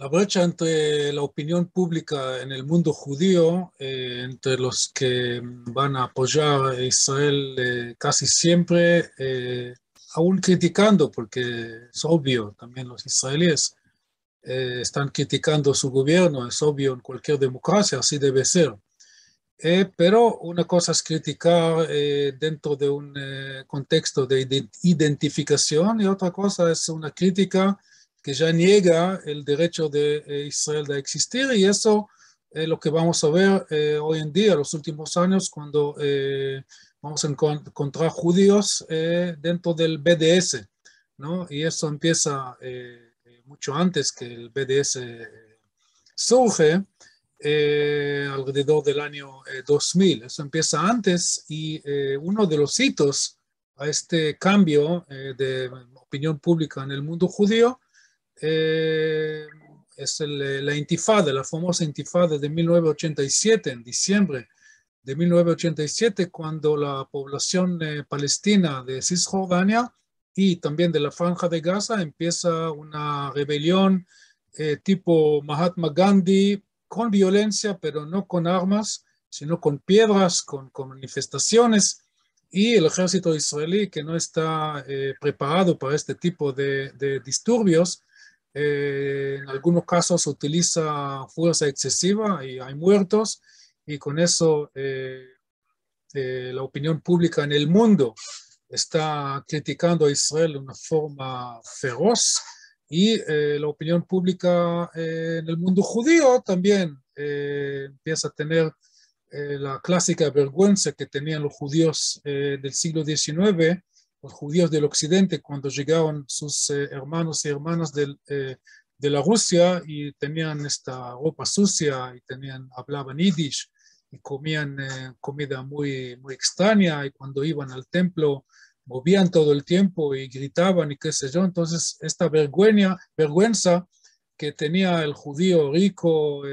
La brecha entre la opinión pública en el mundo judío, entre los que van a apoyar a Israel casi siempre, aún criticando, porque es obvio, también los israelíes están criticando su gobierno, es obvio en cualquier democracia, así debe ser. Pero una cosa es criticar dentro de un contexto de identificación y otra cosa es una crítica que ya niega el derecho de Israel de existir y eso es lo que vamos a ver hoy en día, los últimos años, cuando vamos a encontrar judíos dentro del BDS, ¿no? Y eso empieza mucho antes que el BDS surge alrededor del año 2000. Eso empieza antes y uno de los hitos a este cambio de opinión pública en el mundo judío es la intifada, la famosa intifada de 1987, en diciembre de 1987, cuando la población palestina de Cisjordania y también de la Franja de Gaza empieza una rebelión tipo Mahatma Gandhi, con violencia, pero no con armas, sino con piedras, con manifestaciones, y el ejército israelí, que no está preparado para este tipo de disturbios, en algunos casos utiliza fuerza excesiva y hay muertos, y con eso la opinión pública en el mundo está criticando a Israel de una forma feroz y la opinión pública en el mundo judío también empieza a tener la clásica vergüenza que tenían los judíos del siglo XIX, los judíos del occidente, cuando llegaron sus hermanos y hermanas de la Rusia y tenían esta ropa sucia y hablaban yiddish y comían comida muy, muy extraña y cuando iban al templo movían todo el tiempo y gritaban y qué sé yo. Entonces, esta vergüenza que tenía el judío rico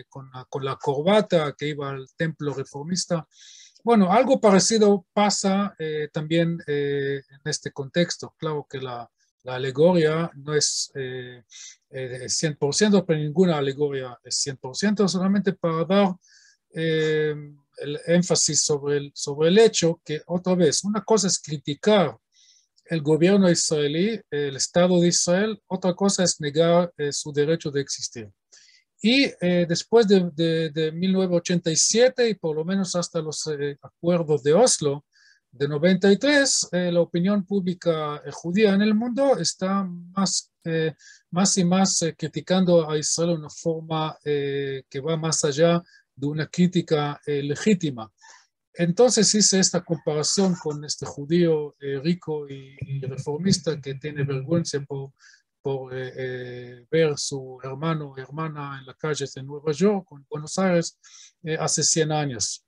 con la corbata que iba al templo reformista. Bueno, algo parecido pasa también en este contexto. Claro que la alegoria no es 100%, pero ninguna alegoria es 100%, solamente para dar el énfasis sobre el hecho que, otra vez, una cosa es criticar el gobierno israelí, el Estado de Israel, otra cosa es negar su derecho de existir. Y después de 1987 y por lo menos hasta los acuerdos de Oslo de 93, la opinión pública judía en el mundo está más y más criticando a Israel de una forma que va más allá de una crítica legítima. Entonces hice esta comparación con este judío rico y reformista que tiene vergüenza por ver su hermano o hermana en las calles de Nueva York o en Buenos Aires hace 100 años.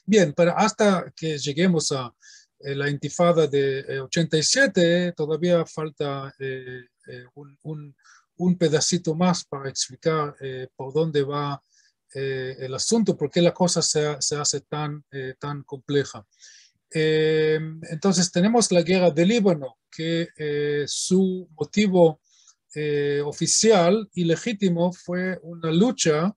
Bien, pero hasta que lleguemos a la intifada de 87, todavía falta un pedacito más para explicar por dónde va el asunto, por qué la cosa se hace tan compleja. Entonces tenemos la guerra del Líbano, que su motivo oficial y legítimo fue una lucha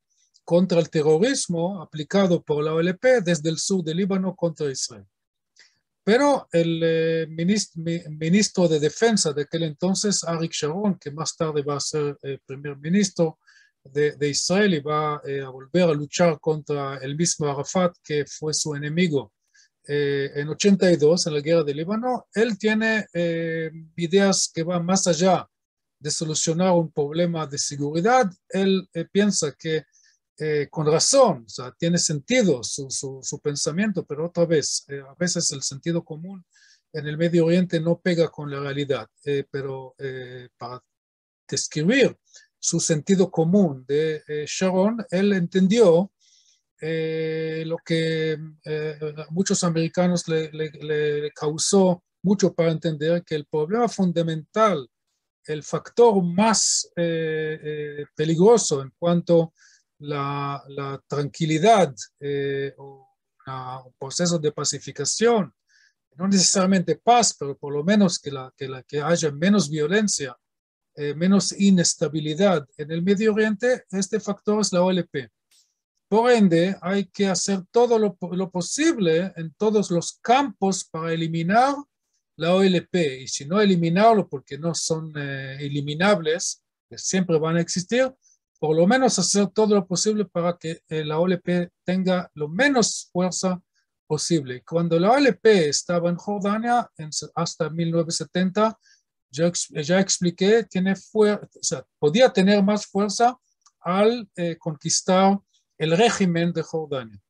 contra el terrorismo aplicado por la OLP desde el sur del Líbano contra Israel. Pero el ministro de Defensa de aquel entonces, Arik Sharon, que más tarde va a ser primer ministro de Israel y va a volver a luchar contra el mismo Arafat, que fue su enemigo en 82, en la guerra del Líbano, él tiene ideas que van más allá de solucionar un problema de seguridad. Él piensa que con razón, o sea, tiene sentido su pensamiento, pero otra vez, a veces el sentido común en el Medio Oriente no pega con la realidad, pero para describir su sentido común de Sharon, él entendió lo que a muchos americanos le causó mucho para entender que el problema fundamental, el factor más peligroso en cuanto la tranquilidad o un proceso de pacificación, no necesariamente paz, pero por lo menos que haya menos violencia menos inestabilidad en el Medio Oriente, este factor es la OLP. Por ende, hay que hacer todo lo posible en todos los campos para eliminar la OLP. Y si no eliminarlo porque no son eliminables, que siempre van a existir, por lo menos hacer todo lo posible para que la OLP tenga lo menos fuerza posible. Cuando la OLP estaba en Jordania hasta 1970, ya expliqué, o sea, podía tener más fuerza al conquistar el régimen de Jordania.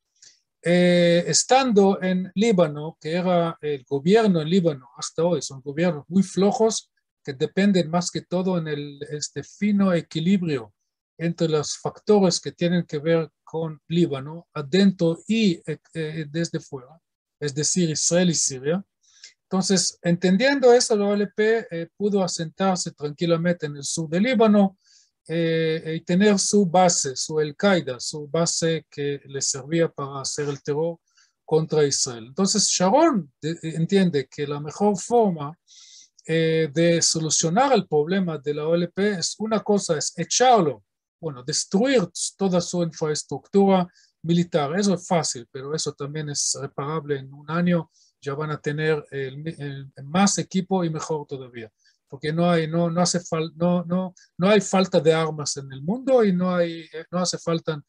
Estando en Líbano, que era el gobierno en Líbano hasta hoy, son gobiernos muy flojos que dependen más que todo en este fino equilibrio entre los factores que tienen que ver con Líbano, adentro y desde fuera, es decir, Israel y Siria. Entonces, entendiendo eso, la OLP pudo asentarse tranquilamente en el sur de Líbano y tener su base, su Al-Qaeda, su base que le servía para hacer el terror contra Israel. Entonces, Sharon entiende que la mejor forma de solucionar el problema de la OLP es una cosa, es echarlo, bueno, destruir toda su infraestructura militar. Eso es fácil, pero eso también es reparable en un año. Ya van a tener más equipo y mejor todavía, porque no hay falta de armas en el mundo y no hace falta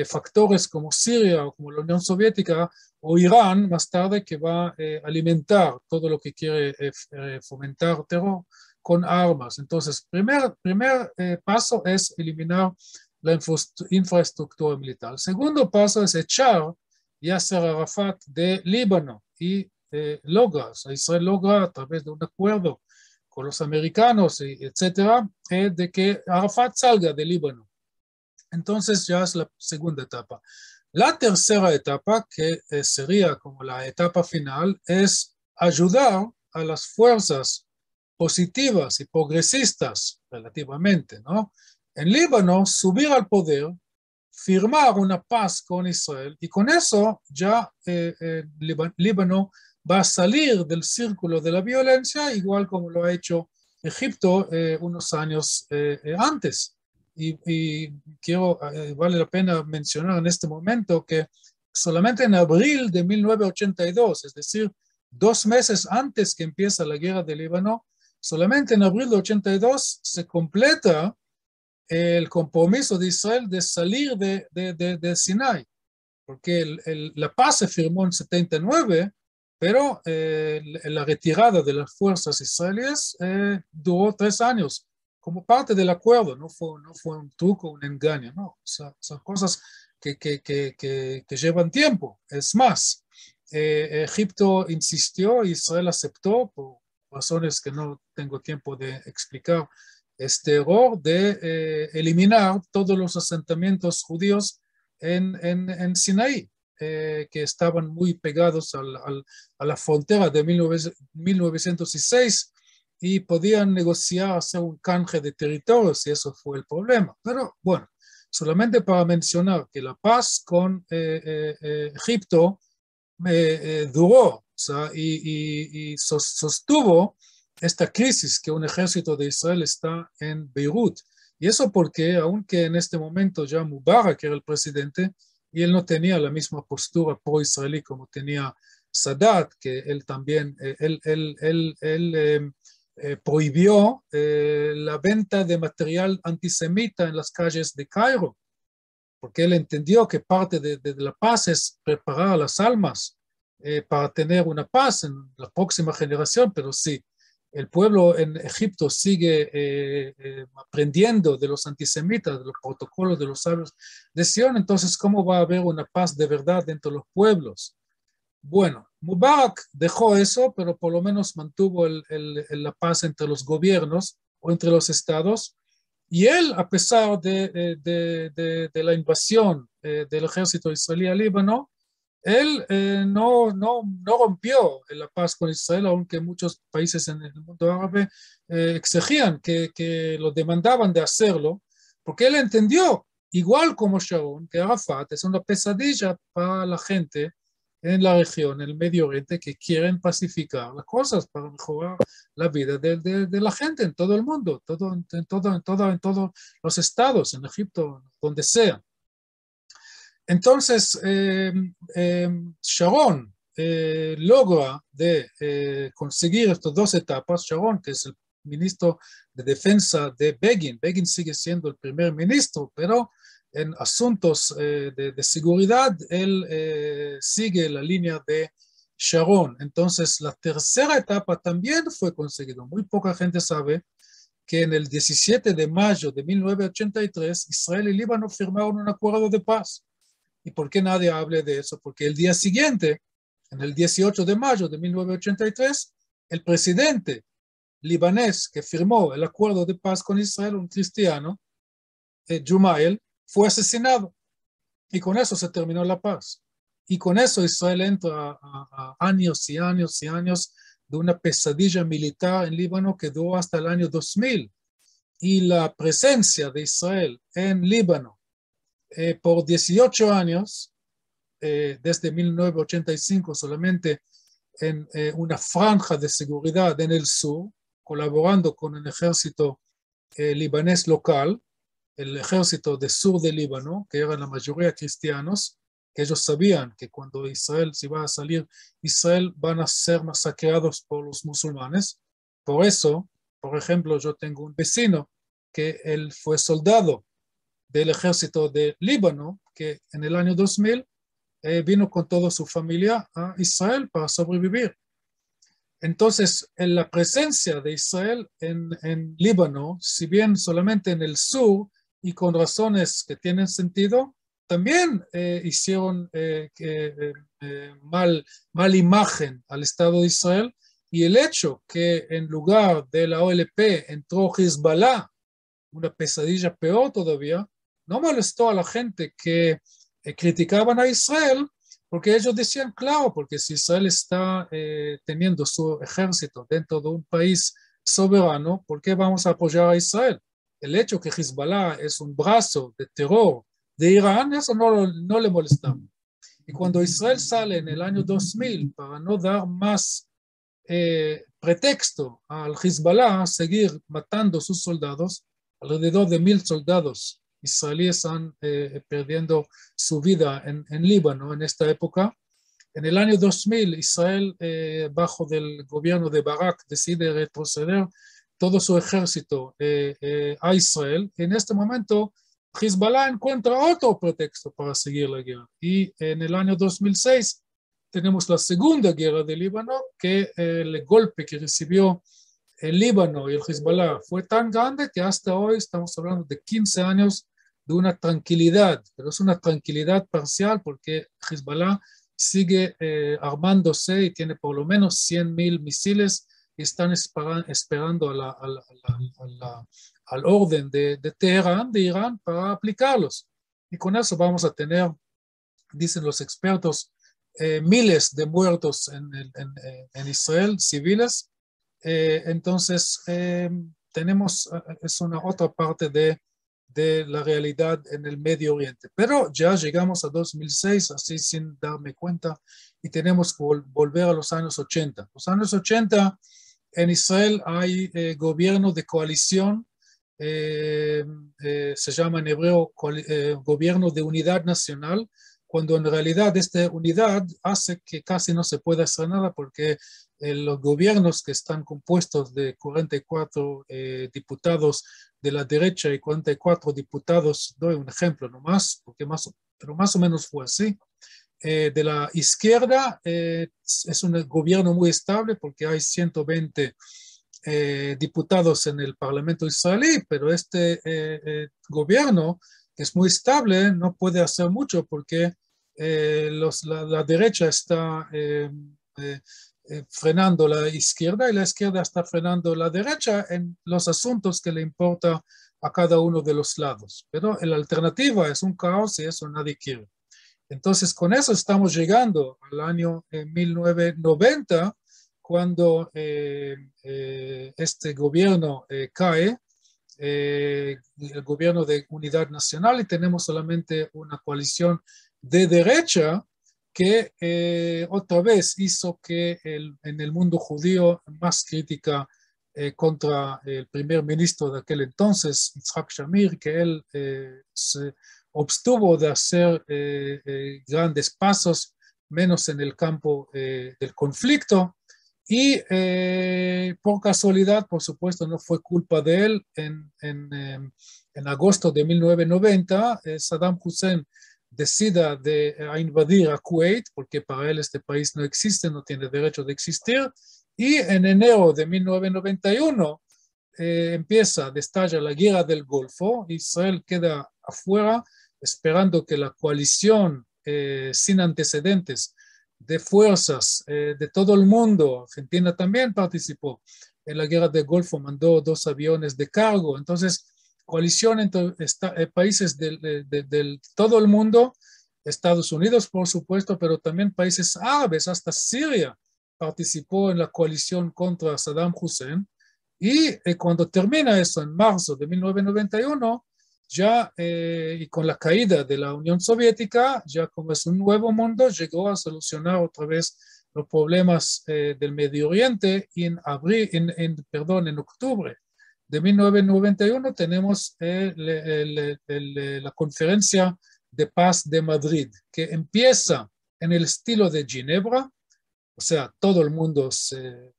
factores como Siria o como la Unión Soviética o Irán más tarde que va a alimentar todo lo que quiere fomentar terror con armas. Entonces, primer paso es eliminar la infraestructura militar. El segundo paso es echar Yasser Arafat de Líbano y o sea, Israel logra a través de un acuerdo con los americanos, etcétera, de que Arafat salga de Líbano. Entonces ya es la segunda etapa. La tercera etapa, que sería como la etapa final, es ayudar a las fuerzas positivas y progresistas relativamente, ¿no? En Líbano, subir al poder, firmar una paz con Israel y con eso ya Líbano va a salir del círculo de la violencia, igual como lo ha hecho Egipto unos años antes. Y vale la pena mencionar en este momento que solamente en abril de 1982, es decir, 2 meses antes que empieza la guerra de Líbano, solamente en abril de 82 se completa el compromiso de Israel de salir de Sinai, porque la paz se firmó en 79, pero la retirada de las fuerzas israelíes duró 3 años como parte del acuerdo, no fue un truco, un engaño, no, son cosas que llevan tiempo. Es más, Egipto insistió, Israel aceptó por razones que no tengo tiempo de explicar este error de eliminar todos los asentamientos judíos en Sinaí, que estaban muy pegados a la frontera de 1906 y podían negociar, hacer un canje de territorios y eso fue el problema. Pero bueno, solamente para mencionar que la paz con Egipto duró, o sea, y sostuvo esta crisis que un ejército de Israel está en Beirut. Y eso porque, aunque en este momento ya Mubarak era el presidente, y él no tenía la misma postura pro-israelí como tenía Sadat, que él también, prohibió la venta de material antisemita en las calles de Cairo, porque él entendió que parte de la paz es preparar las almas para tener una paz en la próxima generación, pero sí, el pueblo en Egipto sigue aprendiendo de los antisemitas, de los protocolos de los sabios de Sion, entonces, ¿cómo va a haber una paz de verdad dentro de los pueblos? Bueno, Mubarak dejó eso, pero por lo menos mantuvo la paz entre los gobiernos o entre los estados, y él, a pesar de la invasión del ejército israelí a Líbano, él no rompió la paz con Israel, aunque muchos países en el mundo árabe exigían que lo demandaban de hacerlo, porque él entendió, igual como Sharon, que Arafat es una pesadilla para la gente en la región, en el Medio Oriente, que quieren pacificar las cosas para mejorar la vida de la gente en todo el mundo, en todos los estados, en Egipto, donde sea. Entonces, Sharon logra conseguir estas dos etapas. Sharon, que es el ministro de Defensa de Begin. Begin sigue siendo el primer ministro, pero en asuntos de seguridad, él sigue la línea de Sharon. Entonces, la tercera etapa también fue conseguida. Muy poca gente sabe que en el 17 de mayo de 1983, Israel y Líbano firmaron un acuerdo de paz. ¿Y por qué nadie habla de eso? Porque el día siguiente, en el 18 de mayo de 1983, el presidente libanés que firmó el acuerdo de paz con Israel, un cristiano, Jumael, fue asesinado. Y con eso se terminó la paz. Y con eso Israel entra a años y años y años de una pesadilla militar en Líbano que duró hasta el año 2000. Y la presencia de Israel en Líbano por 18 años, desde 1985 solamente en una franja de seguridad en el sur, colaborando con el ejército libanés local, el ejército del sur de Líbano, que eran la mayoría cristianos, que ellos sabían que cuando Israel se iba a salir, Israel van a ser masacrados por los musulmanes. Por eso, por ejemplo, yo tengo un vecino que él fue soldado del ejército de Líbano, que en el año 2000 vino con toda su familia a Israel para sobrevivir. Entonces, en la presencia de Israel en Líbano, si bien solamente en el sur y con razones que tienen sentido, también hicieron mal imagen al Estado de Israel, y el hecho que en lugar de la OLP entró Hezbollah, una pesadilla peor todavía, no molestó a la gente que criticaban a Israel, porque ellos decían, claro, porque si Israel está teniendo su ejército dentro de un país soberano, ¿por qué vamos a apoyar a Israel? El hecho que Hezbollah es un brazo de terror de Irán, eso no le molestaba. Y cuando Israel sale en el año 2000 para no dar más pretexto al Hezbollah a seguir matando a sus soldados, alrededor de 1000 soldados israelíes están perdiendo su vida en Líbano en esta época. En el año 2000, Israel, bajo del gobierno de Barak, decide retroceder todo su ejército a Israel. En este momento, Hezbollah encuentra otro pretexto para seguir la guerra. Y en el año 2006 tenemos la segunda guerra de Líbano, que el golpe que recibió el Líbano y el Hezbollah fue tan grande que hasta hoy estamos hablando de 15 años de una tranquilidad, pero es una tranquilidad parcial porque Hezbollah sigue armándose y tiene por lo menos 100.000 misiles y están esperando al orden de Teherán, de Irán, para aplicarlos. Y con eso vamos a tener, dicen los expertos, miles de muertos en Israel, civiles. Entonces, tenemos, es una otra parte de la realidad en el Medio Oriente. Pero ya llegamos a 2006, así sin darme cuenta, y tenemos que volver a los años 80. Los años 80, en Israel hay gobierno de coalición, se llama en hebreo gobierno de unidad nacional, cuando en realidad esta unidad hace que casi no se pueda hacer nada porque los gobiernos que están compuestos de 44 diputados de la derecha y 44 diputados, doy un ejemplo nomás, porque pero más o menos fue así, de la izquierda es un gobierno muy estable porque hay 120 diputados en el Parlamento israelí, pero este gobierno que es muy estable no puede hacer mucho porque la derecha está frenando la izquierda y la izquierda está frenando la derecha en los asuntos que le importa a cada uno de los lados. Pero la alternativa es un caos y eso nadie quiere. Entonces, con eso estamos llegando al año 1990, cuando este gobierno cae, el gobierno de unidad nacional, y tenemos solamente una coalición de derecha que otra vez hizo que en el mundo judío más crítica contra el primer ministro de aquel entonces, Yitzhak Shamir, que él se obstuvo de hacer grandes pasos, menos en el campo del conflicto. Y por casualidad, por supuesto, no fue culpa de él. En agosto de 1990, Saddam Hussein decida de invadir a Kuwait, porque para él este país no existe, no tiene derecho de existir, y en enero de 1991 destalla la guerra del Golfo, Israel queda afuera, esperando que la coalición sin antecedentes de fuerzas de todo el mundo, Argentina también participó en la guerra del Golfo, mandó 2 aviones de cargo, entonces coalición entre países del todo el mundo, Estados Unidos por supuesto, pero también países árabes, hasta Siria participó en la coalición contra Saddam Hussein, y cuando termina eso en marzo de 1991, ya y con la caída de la Unión Soviética, ya como es un nuevo mundo, llegó a solucionar otra vez los problemas del Medio Oriente, y en octubre de 1991 tenemos la conferencia de paz de Madrid, que empieza en el estilo de Ginebra, o sea, todo el mundo se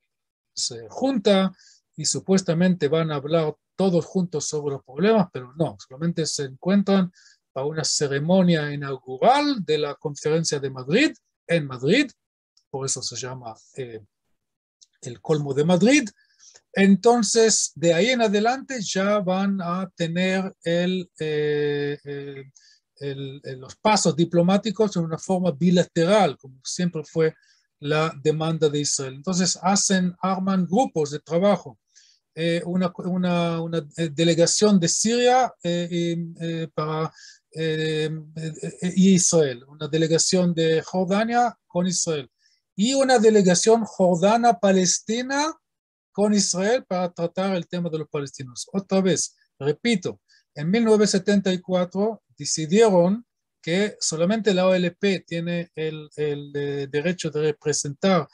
junta y supuestamente van a hablar todos juntos sobre los problemas, pero no, solamente se encuentran para una ceremonia inaugural de la conferencia de Madrid, en Madrid, por eso se llama el Colmo de Madrid. Entonces, de ahí en adelante ya van a tener los pasos diplomáticos en una forma bilateral, como siempre fue la demanda de Israel. Entonces, arman grupos de trabajo. Una delegación de Siria para Israel, una delegación de Jordania con Israel, y una delegación jordana-palestina con Israel para tratar el tema de los palestinos. Otra vez, repito, en 1974 decidieron que solamente la OLP tiene el derecho de representar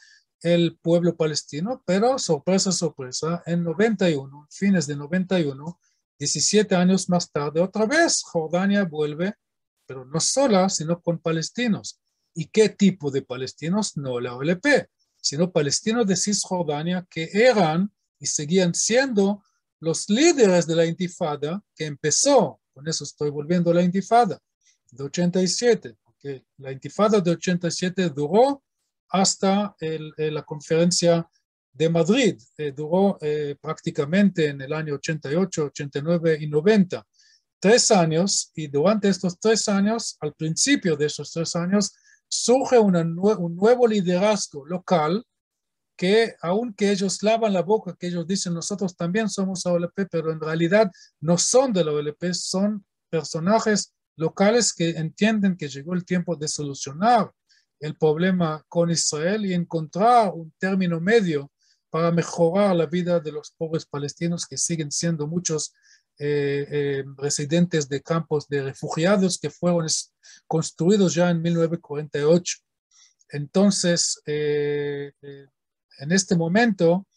el pueblo palestino, pero sorpresa, sorpresa, en 91, fines de 91, 17 años más tarde, otra vez Jordania vuelve, pero no sola, sino con palestinos. ¿Y qué tipo de palestinos? No la OLP, sino palestinos de Cisjordania que eran y seguían siendo los líderes de la intifada que empezó, con eso estoy volviendo a la intifada, de 87, porque la intifada de 87 duró hasta la conferencia de Madrid, duró prácticamente en el año 88, 89 y 90, 3 años, y durante estos 3 años, al principio de esos 3 años, surge un nuevo liderazgo local que, aunque ellos lavan la boca, que ellos dicen nosotros también somos OLP, pero en realidad no son de la OLP, son personajes locales que entienden que llegó el tiempo de solucionar el problema con Israel y encontrar un término medio para mejorar la vida de los pobres palestinos, que siguen siendo muchos residentes de campos de refugiados que fueron construidos ya en 1948. Entonces, en este momento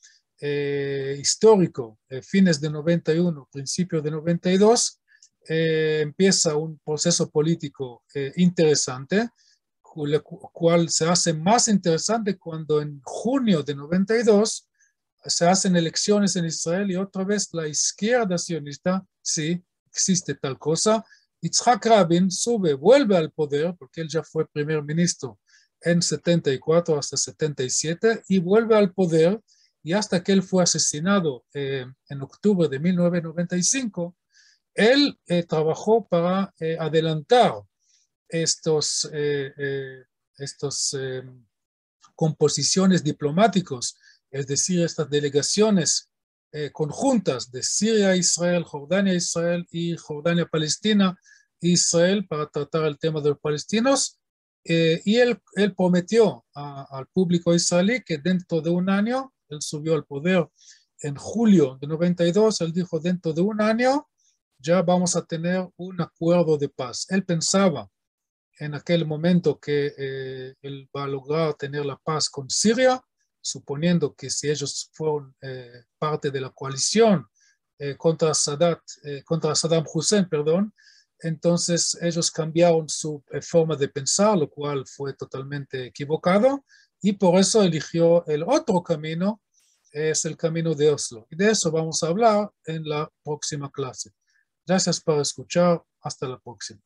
histórico, fines de 91, principios de 92, empieza un proceso político interesante, el cual se hace más interesante cuando en junio de 92 se hacen elecciones en Israel, y otra vez la izquierda sionista, sí, existe tal cosa. Yitzhak Rabin vuelve al poder, porque él ya fue primer ministro en 74 hasta 77, y vuelve al poder, y hasta que él fue asesinado en octubre de 1995, él trabajó para adelantar estos composiciones diplomáticos, es decir, estas delegaciones conjuntas de Siria, Israel, Jordania, Israel y Jordania, Palestina, Israel, para tratar el tema de los palestinos. Y él prometió al público israelí que dentro de un año, él subió al poder en julio de 92, él dijo dentro de un año ya vamos a tener un acuerdo de paz. Él pensaba en aquel momento que él va a lograr tener la paz con Siria, suponiendo que si ellos fueron parte de la coalición contra Saddam Hussein, perdón, entonces ellos cambiaron su forma de pensar, lo cual fue totalmente equivocado, y por eso eligió el otro camino, es el camino de Oslo. Y de eso vamos a hablar en la próxima clase. Gracias por escuchar. Hasta la próxima.